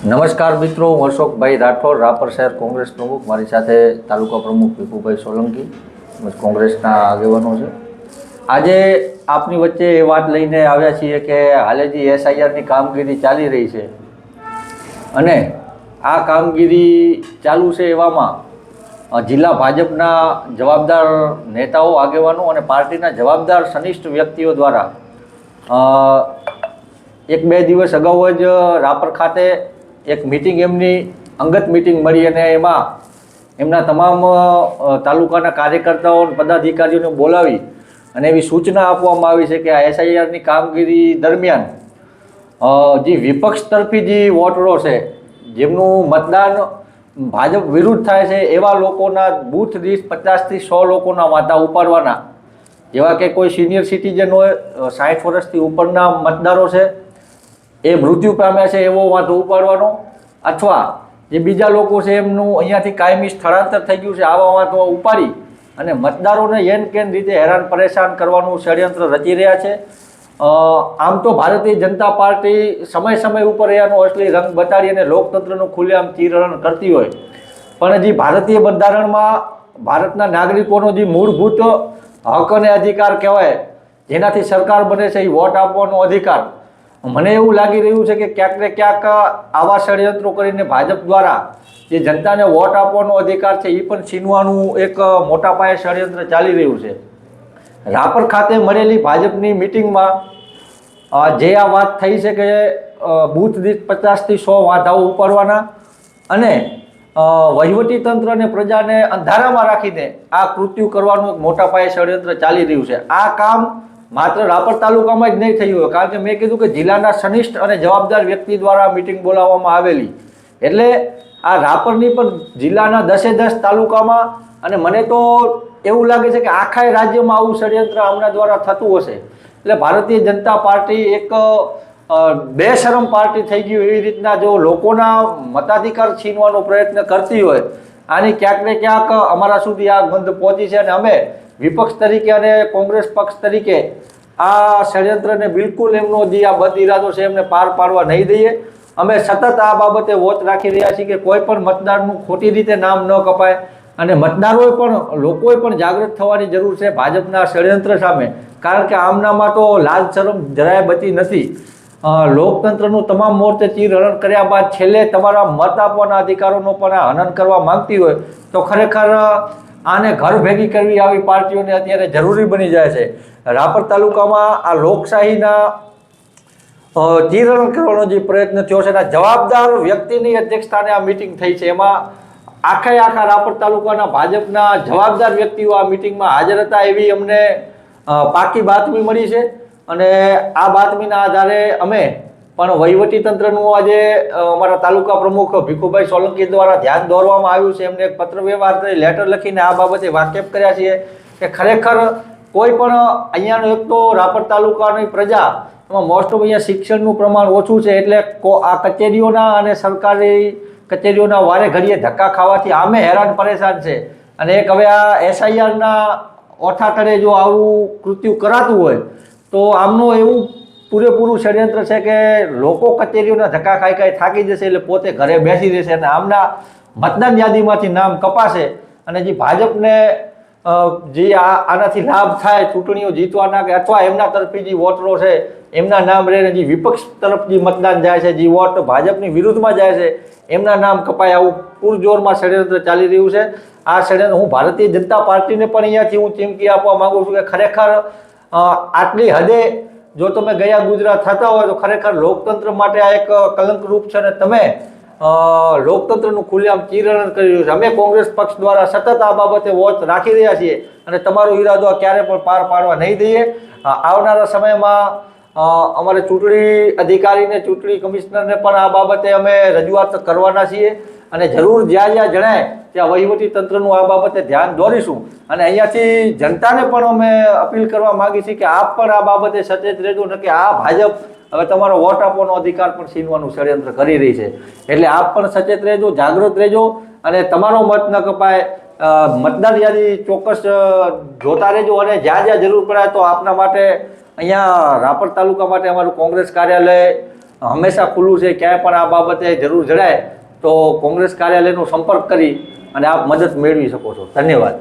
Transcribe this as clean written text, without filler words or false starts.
નમસ્કાર મિત્રો, હું અશોકભાઈ રાઠોડ, રાપર શહેર કોંગ્રેસ પ્રમુખ. મારી સાથે તાલુકા પ્રમુખ ભીખુભાઈ સોલંકી, કોંગ્રેસના આગેવાનો છે. આજે આપની વચ્ચે એ વાત લઈને આવ્યા છીએ કે હાલે જે એસઆઈઆરની કામગીરી ચાલી રહી છે અને આ કામગીરી ચાલુ છે એવામાં જિલ્લા ભાજપના જવાબદાર નેતાઓ, આગેવાનો અને પાર્ટીના જવાબદાર સનિષ્ઠ વ્યક્તિઓ દ્વારા એક બે દિવસ અગાઉ જ રાપર ખાતે એક મિટિંગ, એમની અંગત મિટિંગ મળી અને એમાં એમના તમામ તાલુકાના કાર્યકર્તાઓ અને પદાધિકારીઓને બોલાવી અને એવી સૂચના આપવામાં આવી છે કે આ એસઆઈઆરની કામગીરી દરમિયાન જે વિપક્ષ તરફી જે વોટરો છે, જેમનું મતદાન ભાજપ વિરુદ્ધ થાય છે, એવા લોકોના બૂથ દીઠ 50થી 100 લોકોના વાંધા ઉપાડવાના, જેવા કે કોઈ સિનિયર સિટીઝન હોય, 60 વર્ષથી ઉપરના મતદારો છે, એ મૃત્યુ પામ્યા છે, એવો વાંધો ઉપાડવાનો, અથવા જે બીજા લોકો છે એમનું અહીંયાથી કાયમી સ્થળાંતર થઈ ગયું છે, આવા વાંધો ઉપાડી અને મતદારોને એન કેન રીતે હેરાન પરેશાન કરવાનું ષડયંત્ર રચી રહ્યા છે. આમ તો ભારતીય જનતા પાર્ટી સમય ઉપર એનો અસલી રંગ બતાડી અને લોકતંત્રનું ખુલ્લેઆમ ચીરહરણ કરતી હોય, પણ જે ભારતીય બંધારણમાં ભારતના નાગરિકોનો જે મૂળભૂત હક અને અધિકાર કહેવાય, જેનાથી સરકાર બને છે, એ વોટ આપવાનો અધિકાર, મને એવું લાગી રહ્યું છે કે ક્યાંક ને ક્યાંક આવા ષડયંત્રો કરીને ભાજપ દ્વારા જે જનતાને વોટ આપવાનો અધિકાર છે એ પણ છીનવાનું એક મોટા પાયે ષડયંત્ર ચાલી રહ્યું છે. રાપર ખાતે મળેલી ભાજપની મિટિંગમાં જે આ વાત થઈ છે કે બૂથ દીઠ 50થી 100 વાંધાઓ ઉપાડવાના અને વહીવટી તંત્ર અને પ્રજાને અંધારામાં રાખીને આ કૃત્યુ કરવાનું એક મોટા પાયે ષડયંત્ર ચાલી રહ્યું છે. આ કામ માત્ર રાપર તાલુકામાં જ નહીં થયું હોય, કારણ કે મેં કીધું કે જિલ્લાના સનિષ્ઠ અને જવાબદાર વ્યક્તિ દ્વારા મિટિંગ બોલાવવામાં આવેલી, એટલે આ રાપરની પણ જિલ્લાના 10 તાલુકામાં, અને મને તો એવું લાગે છે કે આખા રાજ્યમાં આવું ષડયંત્ર આમના દ્વારા થતું હશે. એટલે ભારતીય જનતા પાર્ટી એક બેશરમ પાર્ટી થઈ ગઈ એવી રીતના જો લોકોના મતાધિકાર છીનવાનો પ્રયત્ન કરતી હોય, આની ક્યાંક ને ક્યાંક અમારા સુધી આ ગંધ પહોંચી છે અને અમે વિપક્ષ તરીકે અને કોંગ્રેસ પક્ષ તરીકે આ ષડયંત્રને બિલકુલ એમનો જે આ બદ ઇરાદો છે એમને પાર પાડવા નહીં દઈએ. અમે સતત આ બાબતે વોચ રાખી રહ્યા છીએ કે કોઈ પણ મતદારનું ખોટી રીતે નામ ન કપાય અને મતદારોએ પણ, લોકોએ પણ જાગૃત થવાની જરૂર છે ભાજપના ષડયંત્ર સામે, કારણ કે આમનામાં તો લાજ શરમ જરાય બચી નથી. લોકતંત્રનું તમામ મોરચે ચીરહરણ કર્યા બાદ છેલ્લે તમારા મત આપવાના અધિકારોનો પણ આ હનન કરવા માંગતી હોય તો ખરેખર આને ઘર ભેગી કરવી આવી પાર્ટીઓને અત્યારે જરૂરી બની જાય છે. રાપર તાલુકામાં આ લોકશાહીના ચીરહરણ કરવાનો જે પ્રયત્ન થયો છે, એના જવાબદાર વ્યક્તિની અધ્યક્ષસ્થાને આ મિટિંગ થઈ છે. એમાં આખા રાપર તાલુકાના ભાજપના જવાબદાર વ્યક્તિઓ આ મિટિંગમાં હાજર હતા એવી અમને પાકી બાતમી મળી છે અને આ બાતમીના આધારે અમે પણ વહીવટીતંત્રનું આજે અમારા તાલુકા પ્રમુખ ભીખુભાઈ સોલંકી દ્વારા ધ્યાન દોરવામાં આવ્યું છે. એમને એક પત્ર વ્યવહાર કરી, લેટર લખીને આ બાબતે વાકેફ કર્યા છીએ કે ખરેખર કોઈ પણ અહીંયાનો, એક તો રાપર તાલુકાની પ્રજા એમાં મોસ્ટ ઓફ અહીંયા શિક્ષણનું પ્રમાણ ઓછું છે, એટલે આ કચેરીઓના અને સરકારી કચેરીઓના વારે ઘડીએ ધક્કા ખાવાથી આમે હેરાન પરેશાન છે. અને એક હવે આ એસઆઈઆરના ઓઠા તળે જો આવું કૃત્યુ કરાતું હોય તો આમનું એવું પૂરેપૂરું ષડયંત્ર છે કે લોકો કચેરીઓના ધક્કા ખાઈ થાકી જશે, એટલે પોતે ઘરે બેસી રહેશે અને આમના મતદાન યાદીમાંથી નામ કપાશે અને જે ભાજપને જે આનાથી લાભ થાય ચૂંટણીઓ જીતવાના કે અથવા એમના તરફી જે વોટરો છે એમના નામ રહે, જે વિપક્ષ તરફ જે મતદાન જાય છે, જે વોટ ભાજપની વિરુદ્ધમાં જાય છે, એમના નામ કપાય, આવું પૂરજોરમાં ષડયંત્ર ચાલી રહ્યું છે. આ ષડયંત્ર હું ભારતીય જનતા પાર્ટીને પણ અહીંયાથી હું ચીમકી આપવા માગું છું કે ખરેખર આટલી હદે જો તમે ગયા ગુજરાત થતા હોય તો ખરેખર લોકતંત્ર માટે આ એક કલંકરૂપ છે અને તમે લોકતંત્રનું ખુલ્લેઆમ ચીરહરણ કરી રહ્યું છે. અમે કોંગ્રેસ પક્ષ દ્વારા સતત આ બાબતે વોચ રાખી રહ્યા છીએ અને તમારો ઈરાદો ક્યારે પણ પાર પાડવા નહીં દઈએ. આવનારા સમયમાં અમારે ચૂંટણી અધિકારીને, ચૂંટણી કમિશનરને પણ આ બાબતે અમે રજૂઆત કરવાના છીએ અને જરૂર જ્યાં જણાય ત્યાં વહીવટી તંત્રનું આ બાબતે ધ્યાન દોરીશું. અને અહીંયાથી જનતાને પણ અમે અપીલ કરવા માગી છીએ કે આપ પણ આ બાબતે સચેત રહેજો, ન કે આ ભાજપ હવે તમારો વોટ આપવાનો અધિકાર પણ છીનવાનું ષડયંત્ર કરી રહી છે. એટલે આપ પણ સચેત રહેજો, જાગૃત રહેજો અને તમારો મત ન કપાય. મતદાર યાદી ચોક્કસ જોતા રહેજો અને જ્યાં જરૂર પડે તો આપના માટે અહીંયા રાપર તાલુકા માટે અમારું કોંગ્રેસ કાર્યાલય હંમેશા ખુલ્લું છે. ક્યાંય પણ આ બાબતે જરૂર જણાય તો કોંગ્રેસ કાર્યાલયનો સંપર્ક કરી અને આપ મદદ મેળવી શકો છો. ધન્યવાદ.